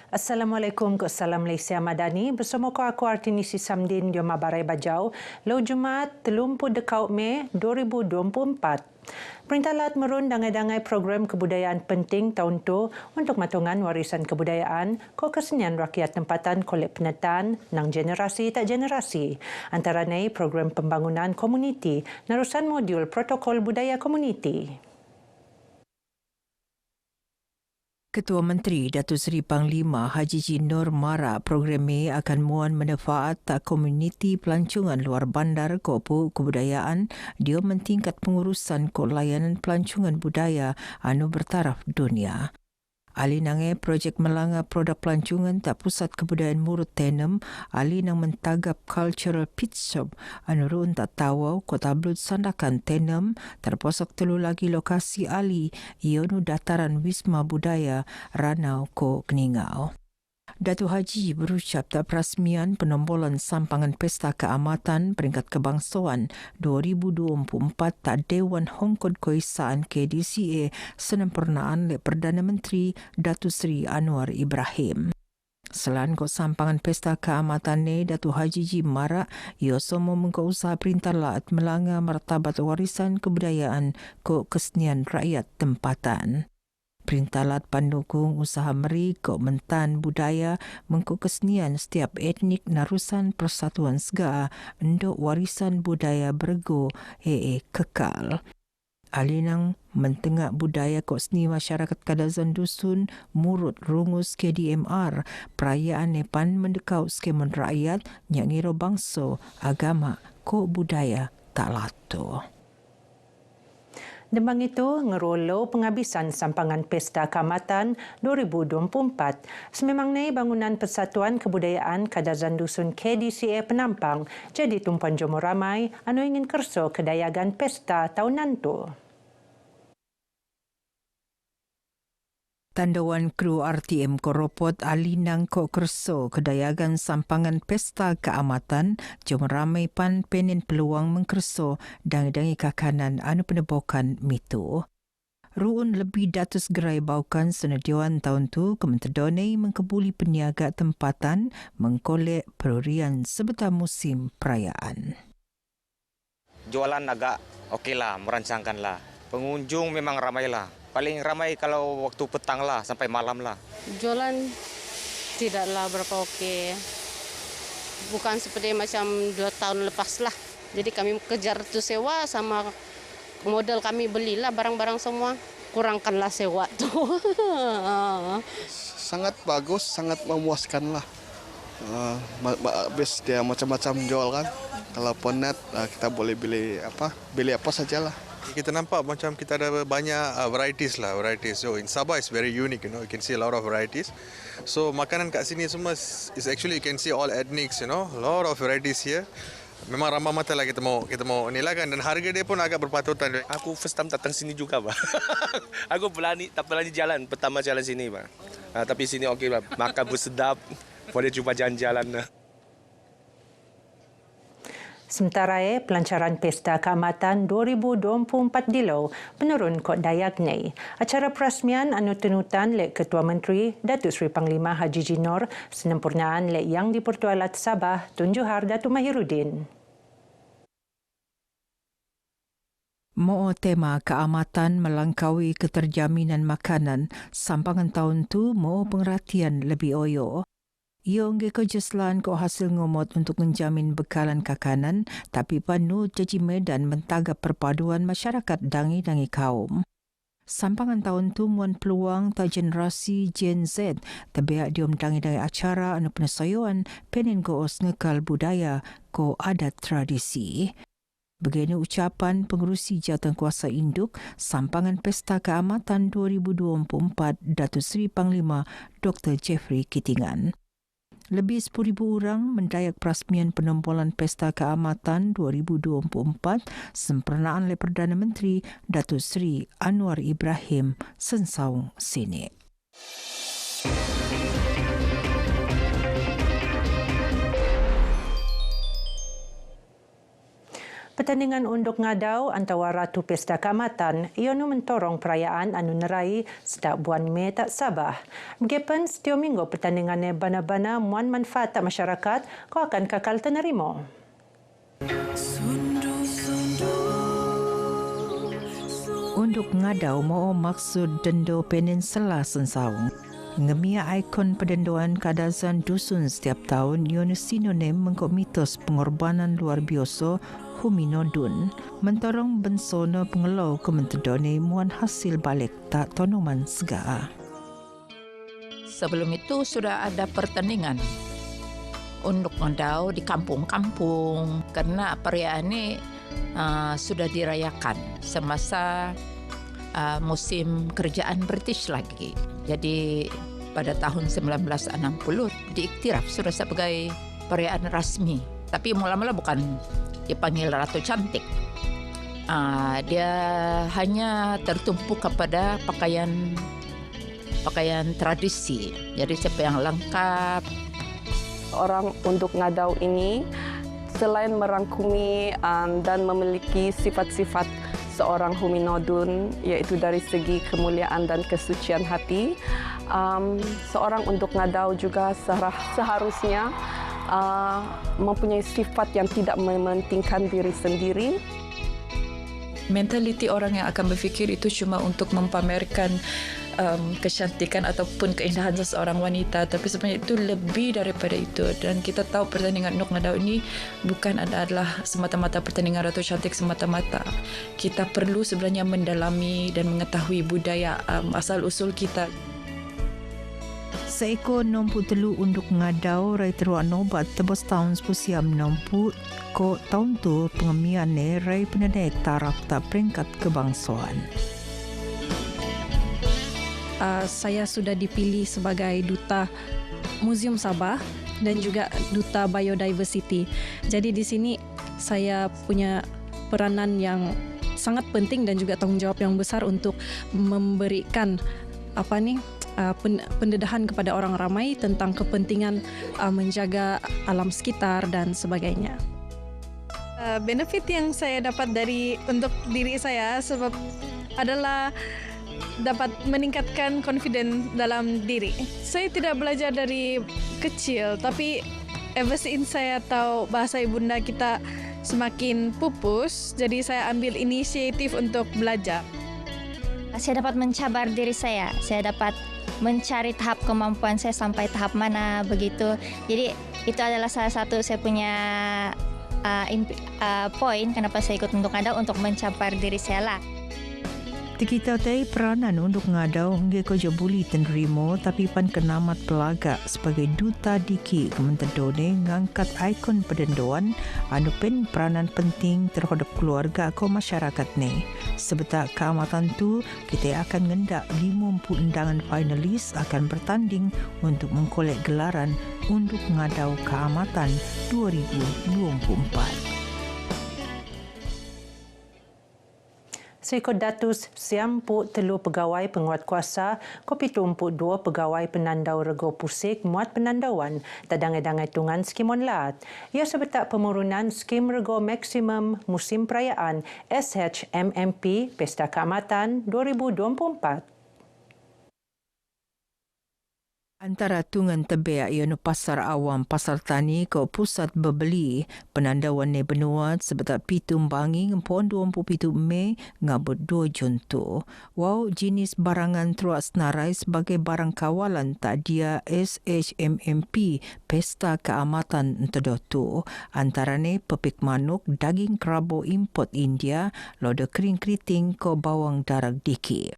Assalamualaikum ke Salam Malaysia Madani. Bersama aku Artinisi Samdin di Mabarai Bajau. Lau Jumaat 30 Dekaut Mei 2024. Perintah Lat merun dangai-dangai program kebudayaan penting tahun tu untuk matungan warisan kebudayaan ko kesenian rakyat tempatan kolek penetan nang generasi tak generasi. Antara nai program pembangunan komuniti narusan modul protokol budaya komuniti. Ketua Menteri Datuk Seri Panglima Haji Ji Nur Mara program ini akan muan manfaat komuniti pelancongan luar bandar kopu kebudayaan dia mentingkat pengurusan ko layanan pelancongan budaya anu bertaraf dunia. Ali nange projek melanga produk pelancongan tak pusat kebudayaan Murut Tenem, ali nang mentagap cultural pit shop anu ruun tak tawau kota Blut Sandakan Tenem terposok telu lagi lokasi ali ionu dataran Wisma Budaya Ranau ko Keningau. Datuk Haji berucap tak perasmian penombolan sampangan Pesta Keamatan Peringkat Kebangsaan 2024 tak Dewan Hongkod Koisaan KDCA senempurnaan oleh Perdana Menteri Datuk Seri Anwar Ibrahim. Selain ko sampangan Pesta Keamatan ni, Datuk Haji Ji Mara ia semua mengko usaha Perintah Lat melanga martabat warisan kebudayaan ko kesenian rakyat tempatan. Perintah Lat pandukung usaha meri ko mentan budaya mengko kesenian setiap etnik narusan persatuan sega endok warisan budaya bergo kekal. Alinang mentengak budaya ko seni masyarakat Kadazan Dusun Murut Rungus KDMR perayaan nepan mendekau skemon rakyat yang ngiro bangsa agama ko budaya tak lato. Dembang itu ngerolo penghabisan sampangan Pesta Keamatan 2024. Sememangnya bangunan Persatuan Kebudayaan Kadazan Dusun KDCA penampang jadi tumpuan jomo ramai anu ingin kerso kedayagan pesta tahunan tu. Tandawan kru RTM Koropot alinang ko kerso kedayagan sampangan Pesta Keamatan jom ramai pan penin peluang mengkerso dangi-dangi kakanan anu penebokan mitu. Ruun lebih datus gerai baukan senediawan tahun tu Kementerian mengkebuli peniaga tempatan mengkolek perurian sebetar musim perayaan. Jualan agak okeylah, merancangkanlah. Pengunjung memang ramailah. Paling ramai kalau waktu petang lah sampai malam lah. Jualan tidaklah berapa okey. Bukan seperti macam 2 tahun lepas lah. Jadi kami kejar tu sewa sama modal kami belilah barang-barang semua. Kurangkanlah sewa tu. Sangat bagus, sangat memuaskan lah. Habis dia macam-macam jual kan. Kalau penat kita boleh beli apa sajalah. Kita nampak macam kita ada banyak varieties. So in Sabah is very unique, you can see a lot of varieties. So makanan kat sini semua is actually you can see all ethnics, a lot of varieties here. Memang ramah mata lah kita mau ni lah kan, dan harga dia pun agak berpatutan. Aku first time datang sini juga bah. Aku tak berani jalan, pertama jalan sini bah. Tapi sini okey bah, makan pun sedap. Boleh cuba jalan-jalan. Sementara pelancaran Pesta Keamatan 2024 dilau penurun kod Dayak ni. Acara perasmian anu tenutan lek Ketua Menteri Datuk Seri Panglima Haji Ji Nur senempurnaan lek Yang di-Pertua Lat Sabah Tun Johar Datuk Mahiruddin. Mo tema keamatan melangkaui keterjaminan makanan sampangan tahun tu mo pengerhatian lebih oyo. Iong ke kejeslan ko hasil ngomot untuk menjamin bekalan kakanan tapi panu jadi medan mentagap perpaduan masyarakat dangi-dangi kaum. Sampangan tahun tu muan peluang ta generasi Gen Z tabiak diom dangi-dangi acara anu penesoyoan penin goos ngekal budaya ko adat tradisi. Begini ucapan pengerusi Jawatankuasa Induk Sampangan Pesta Keamatan 2024 Datuk Seri Panglima Dr. Jeffrey Kitingan. Lebih 10,000 orang mendayak perasmian penombolan Pesta Keamatan 2024 sempurnaan oleh Perdana Menteri Datuk Seri Anwar Ibrahim Sensaung sini. Pertandingan unduk ngadau antara Ratu Pesta Keamatan ionu mentorong perayaan anu nerai setiap bulan Mei tak Sabah. Mengepun setiap minggu pertandingannya bana-bana muan manfaat tak masyarakat kau akan kekal tenerimo. Unduk ngadau mau maksud dendo peninsula Sensaung. Ngemia ikon pendendoan kadazan dusun setiap tahun ionu sinonim mengkau mitos pengorbanan luar biasa Huminodun mentorong bensono pengelau kementedone muan hasil balik tak tonoman segaa. Sebelum itu sudah ada pertandingan unduk ngadau di kampung-kampung karena perayaan ini sudah dirayakan semasa musim kerajaan British lagi. Jadi pada tahun 1960 diiktiraf sudah sebagai perayaan rasmi. Tapi mula-mula bukan dipanggil Ratu Cantik. Dia hanya tertumpu kepada pakaian tradisi. Jadi siapa yang lengkap. Orang unduk ngadau ini selain merangkumi dan memiliki sifat-sifat seorang Huminodun, iaitu dari segi kemuliaan dan kesucian hati, seorang unduk ngadau juga seharusnya mempunyai sifat yang tidak mementingkan diri sendiri. Mentaliti orang yang akan berfikir itu cuma untuk mempamerkan kecantikan ataupun keindahan seseorang wanita, tapi sebenarnya itu lebih daripada itu. Dan kita tahu pertandingan unduk ngadau ini bukan adalah semata-mata pertandingan Ratu Cantik semata-mata. Kita perlu sebenarnya mendalami dan mengetahui budaya asal-usul kita. Seekor 63 unduk ngadau rai teruak nobat tebus tahun sepusiam 60 ko tahun tu pengemian rai penedek taraf tak peringkat kebangsaan. Saya sudah dipilih sebagai duta Museum Sabah dan juga duta Biodiversity. Jadi di sini saya punya peranan yang sangat penting dan juga tanggungjawab yang besar untuk memberikan pendedahan kepada orang ramai tentang kepentingan menjaga alam sekitar dan sebagainya. Benefit yang saya dapat untuk diri saya sebab adalah dapat meningkatkan confidence dalam diri. Saya tidak belajar dari kecil, tapi ever since saya tahu bahasa ibunda kita semakin pupus, jadi saya ambil inisiatif untuk belajar. Saya dapat mencabar diri saya dapat mencari tahap kemampuan saya sampai tahap mana begitu. Jadi itu adalah salah satu saya punya poin kenapa saya ikut unduk ngadau untuk mencabar diri saya lah. Kita tahu peranan unduk ngadau nggak ko jabuli tenrimo tapi pan kenamat pelagak sebagai duta diki kementedone ngangkat ikon pendendoan anu pen peranan penting terhadap keluarga ko masyarakat ne. Sebetak keamatan tu kita akan ngendak 50 undangan finalis akan bertanding untuk mengkolek gelaran unduk ngadau keamatan 2024. Seekor datus 93 pegawai penguatkuasa, kopi 22 pegawai penandau rego pusik muat penandauan tadangai-dangai tungan skim onlat. Ia sebetak pemurunan skim rego maksimum musim perayaan SHMMP Pesta Keamatan 2024. Antara tungan tebea ianu pasar awam pasar tani ke pusat berbeli penandauan ne benuat sebetak pitum bangi ngempon 27 Mei ngabut 2 Jun tu. Wow jenis barangan teruak senarai sebagai barang kawalan tak dia SHMMP Pesta Keamatan entedoh tu. Antarane pepik manuk, daging kerabu import India, loda kering keriting ko bawang darah diki.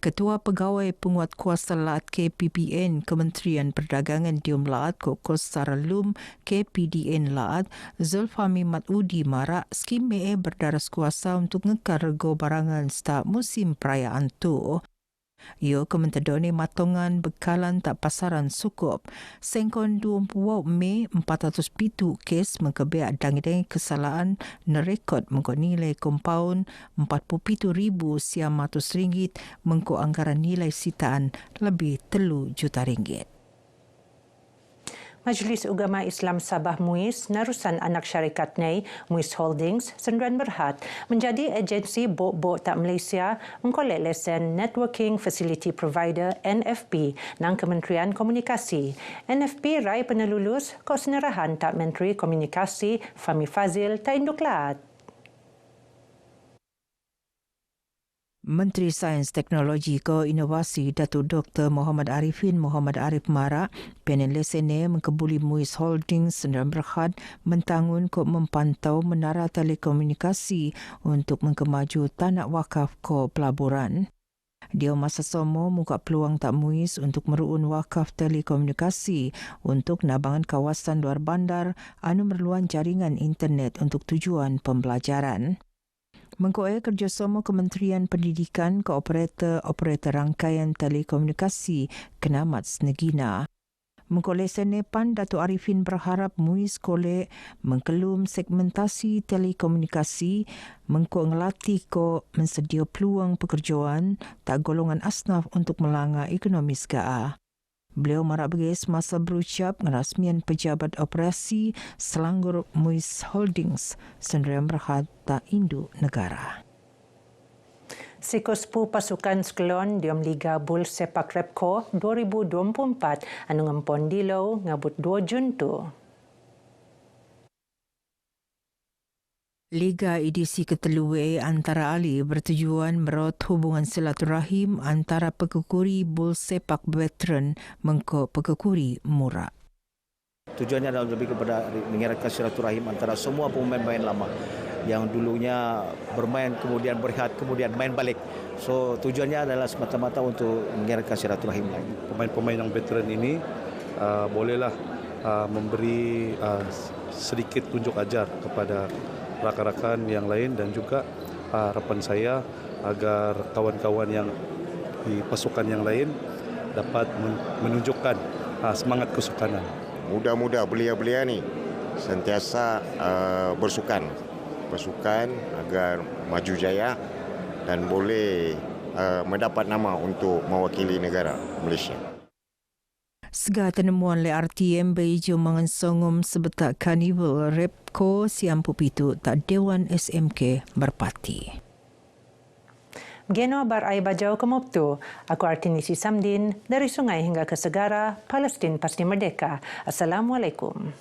Ketua Pegawai Penguatkuasa Lat KPPN Kementerian Perdagangan Diom Lat Kokos Saralum KPDN Lat Zulfami Matudi marak skim ME berdaras kuasa untuk ngekar rego barangan setiap musim perayaan tu. Ia kementedone matongan bekalan tak pasaran sukup. Sengkon 20 Mei 407 kes mengkebeak dangi-dangi kesalahan nerekod mengko nilai kompaun 47,500 ringgit mengko anggaran nilai sitaan lebih 3 juta ringgit. Majlis Ugama Islam Sabah MUIS narusan anak syarikat NEI MUIS Holdings Sendirian Berhad menjadi agensi bok-bok tak Malaysia mengkolek lesen Networking Facility Provider NFP nang Kementerian Komunikasi. NFP rai penelulus kau senerahan tak Menteri Komunikasi Fahmi Fazil tak induk laat. Menteri Sains Teknologi ko Inovasi Datuk Dr. Muhammad Arifin Muhammad Arif Mara panel lesene mengkebuli MUIS Holdings Sendirian Berhad mentangun ko mempantau menara telekomunikasi untuk mengkemaju tanah wakaf ko pelaburan. Dia masa somo muka peluang tak MUIS untuk meruun wakaf telekomunikasi untuk nabangan kawasan luar bandar anu merluan jaringan internet untuk tujuan pembelajaran. Mengkoe kerjasama Kementerian Pendidikan ke operator rangkaian telekomunikasi Kenamat Negina. Mengkolek senepan Datuk Arifin berharap MUIS kolek mengkelum segmentasi telekomunikasi mengko ngelatih ko mensedia peluang pekerjaan tak golongan asnaf untuk melanga ekonomi segaa. Beliau marak bagi semasa berucap ngerasmian pejabat operasi Selangor MUIS Holdings Sendirian Berhad tak induk negara. Sikospu pasukan Skelon Diom Liga Bull Sepak Repco 2024 anu ngempon dilau ngabut 2 Jun tu. Liga edisi ketelue antara ahli bertujuan merot hubungan silaturahim antara pekekuri Bull Sepak veteran mengko pekekuri murak. Tujuannya adalah lebih kepada mengeratkan silaturahim antara semua pemain-pemain lama yang dulunya bermain kemudian berehat kemudian main balik. So tujuannya adalah semata-mata untuk mengeratkan silaturahim lagi. Pemain-pemain yang veteran ini bolehlah memberi sedikit tunjuk ajar kepada rakan-rakan yang lain dan juga harapan saya agar kawan-kawan yang di pasukan yang lain dapat menunjukkan semangat kesukanan. Muda-muda belia-belia ni sentiasa bersukan agar maju jaya dan boleh mendapat nama untuk mewakili negara Malaysia. Sega tenemuan le RTM Beiju mengensongum sebetak Carnival Repco Siampu Pitu tak Dewan SMK berpati. Geno barai bajau ke Moptu. Aku Artinisi Samdin dari sungai hingga ke segara, Palestin pasti merdeka. Assalamualaikum.